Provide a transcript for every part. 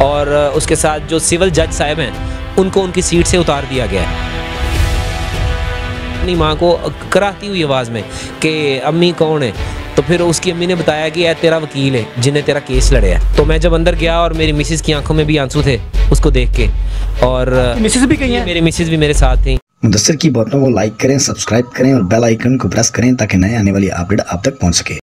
और उसके साथ जो सिविल जज साहब हैं उनको उनकी सीट से उतार दिया गया है। अपनी माँ को कराहती हुई आवाज़ में कि अम्मी कौन है, तो फिर उसकी अम्मी ने बताया कि यह तेरा वकील है जिन्हें तेरा केस लड़े है। तो मैं जब अंदर गया और मेरी मिसिज़ की आंखों में भी आंसू थे उसको देख के, और मिसिज़ भी गई हैं? मेरी मिसिज़ भी मेरे साथ थी। मुदस्सिर की बातों को लाइक करें, सब्सक्राइब करें और बेल आइकन को प्रेस करें ताकि नए आने वाली अपडेट आप तक पहुंच सके।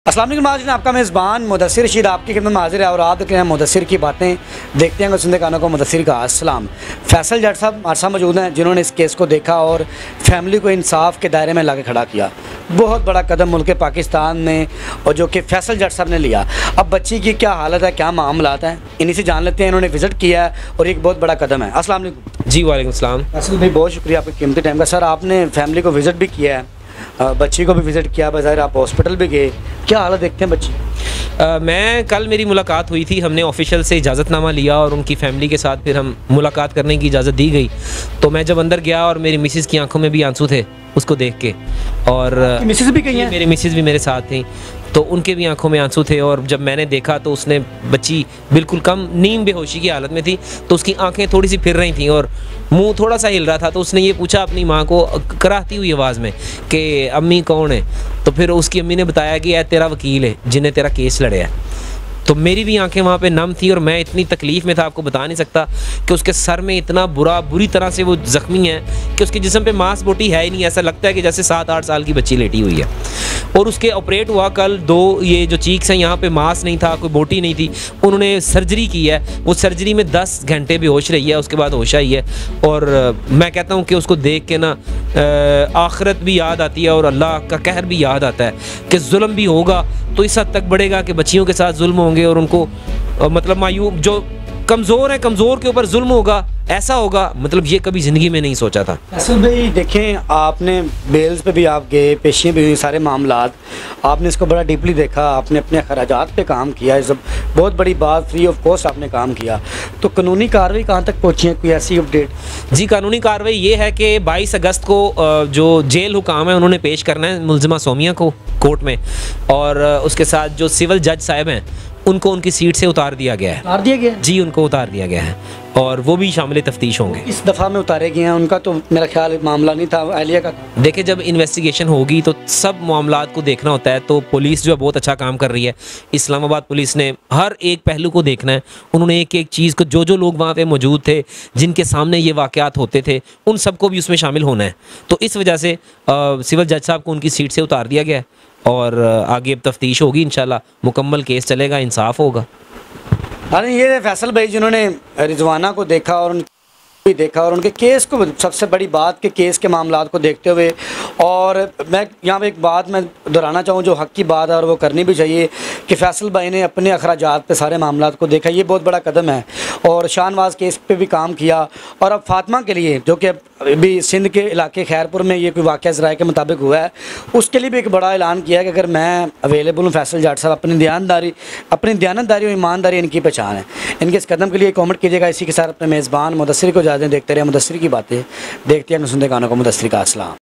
अस्सलाम वालेकुम नाज़रीन, आपका मेज़बान मुदस्सिर रशीद आपकी खिदमत में हाजिर है और आप देख रहे हैं मुदस्सिर की बातें। देखते हैं सुनते कानों को मुदस्सिर का अस्सलाम। फैसल जट साहब हमारे साथ मौजूद हैं जिन्होंने इस केस को देखा और फैमिली को इंसाफ के दायरे में लाके खड़ा किया। बहुत बड़ा कदम मुल्क पाकिस्तान ने और जो कि फैसल जट साहब ने लिया। अब बच्ची की क्या हालत है, क्या मामलात हैं, इन्हीं से जान लेते हैं। इन्होंने विज़िट किया है और एक बहुत बड़ा कदम है। अस्सलाम वालेकुम। जी वालेकुम सलाम। फैसल भाई बहुत शुक्रिया आपके कीमती टाइम का। सर आपने फैमिली को विज़िट भी किया है, बच्ची को भी विज़िट किया, बाज़ाहिर आप हॉस्पिटल भी गए, क्या हालत देखते हैं बच्ची? मैं कल मेरी मुलाकात हुई थी, हमने ऑफिशियल से इजाज़तनामा लिया और उनकी फ़ैमिली के साथ फिर हम मुलाकात करने की इजाज़त दी गई। तो मैं जब अंदर गया और मेरी मिसिज़ की आंखों में भी आंसू थे उसको देख के, और मिसिज़ भी गई हैं? मेरी मिसिज़ भी मेरे साथ थी, तो उनके भी आंखों में आंसू थे। और जब मैंने देखा तो उसने बच्ची बिल्कुल कम नीम बेहोशी की हालत में थी, तो उसकी आंखें थोड़ी सी फिर रही थी और मुंह थोड़ा सा हिल रहा था। तो उसने ये पूछा अपनी माँ को कराहती हुई आवाज़ में कि अम्मी कौन है, तो फिर उसकी अम्मी ने बताया कि यह तेरा वकील है जिन्हें तेरा केस लड़े है। तो मेरी भी आंखें वहाँ पे नम थी और मैं इतनी तकलीफ़ में था, आपको बता नहीं सकता कि उसके सर में इतना बुरी तरह से वो ज़ख्मी है कि उसके जिस्म पे मांसपेशी है ही नहीं। ऐसा लगता है कि जैसे 7-8 साल की बच्ची लेटी हुई है। और उसके ऑपरेट हुआ कल 2 ये जो चीक्स हैं यहाँ पे मांस नहीं था, कोई बोटी नहीं थी, उन्होंने सर्जरी की है। वो सर्जरी में 10 घंटे बेहोश रही है, उसके बाद होश आई है। और मैं कहता हूँ कि उसको देख के ना आखिरत भी याद आती है और अल्लाह का कहर भी याद आता है कि जुल्म भी होगा तो इस हद तक बढ़ेगा कि बच्चियों के साथ जुल्म होंगे और उनको मतलब मायूब जो कमज़ोर है, कमज़ोर के ऊपर जुल्म होगा, ऐसा होगा, मतलब ये कभी ज़िंदगी में नहीं सोचा था। असल भाई देखें, आपने बेल्स पे भी आप गए, पेशियाँ भी हुई, सारे मामलात आपने इसको बड़ा डीपली देखा, आपने अपने खर्चात पे काम किया, ये सब बहुत बड़ी बात, फ्री ऑफ कॉस्ट आपने काम किया। तो कानूनी कार्रवाई कहाँ तक पहुँची है, कोई ऐसी अपडेट? जी, कानूनी कार्रवाई ये है कि 22 अगस्त को जो जेल हुकाम है उन्होंने पेश करना है मुलजिमा सोमिया को कोर्ट में, और उसके साथ जो सिविल जज साहब हैं उनको उनकी सीट से उतार दिया गया है। उतार दिया गया? जी, उनको उतार दिया गया है और वो भी शामिल तफ्तीश होंगे। इस दफ़ा में उतारे गए हैं, उनका तो मेरा ख्याल मामला नहीं था अहलिया का। देखिए, जब इन्वेस्टिगेशन होगी तो सब मामलात को देखना होता है। तो पुलिस जो है बहुत अच्छा काम कर रही है। इस्लामाबाद पुलिस ने हर एक पहलू को देखना है। उन्होंने एक एक चीज़ को, जो लोग वहाँ पे मौजूद थे जिनके सामने ये वाक़यात होते थे, उन सबको भी उसमें शामिल होना है। तो इस वजह से सिविल जज साहब को उनकी सीट से उतार दिया गया है और आगे अब तफ्तीश होगी, इंशाल्लाह मुकम्मल केस चलेगा, इंसाफ होगा। अरे ये फैसल भाई जिन्होंने रिजवाना को देखा और देखा और उनके केस को, सबसे बड़ी बात के केस के मामलात को देखते हुए, और मैं यहाँ पे एक बात मैं दोहराना चाहूँ जो हक़ की बात है और वो करनी भी चाहिए कि फैसल भाई ने अपने अखराजात पे सारे मामलात को देखा। ये बहुत बड़ा कदम है और शाहनवाज केस पे भी काम किया। और अब फातिमा के लिए, जो कि अभी सिंध के इलाके खैरपुर में ये कोई वाक़या ज़राए के मुताबिक हुआ है, उसके लिए भी एक बड़ा ऐलान किया है कि अगर मैं अवेलेबल हूँ फैसल जट साहब, अपनी दयानतदारी और ईमानदारी इनकी पहचान है। इनके इस कदम के लिए कमेंट कीजिएगा। इसी के साथ अपने मेज़बान मुदस्सिर को देखते रहे मुदस्सिर की बातें, देखते हैं सुनते कानों को मुदस्सिर का अस्सलाम।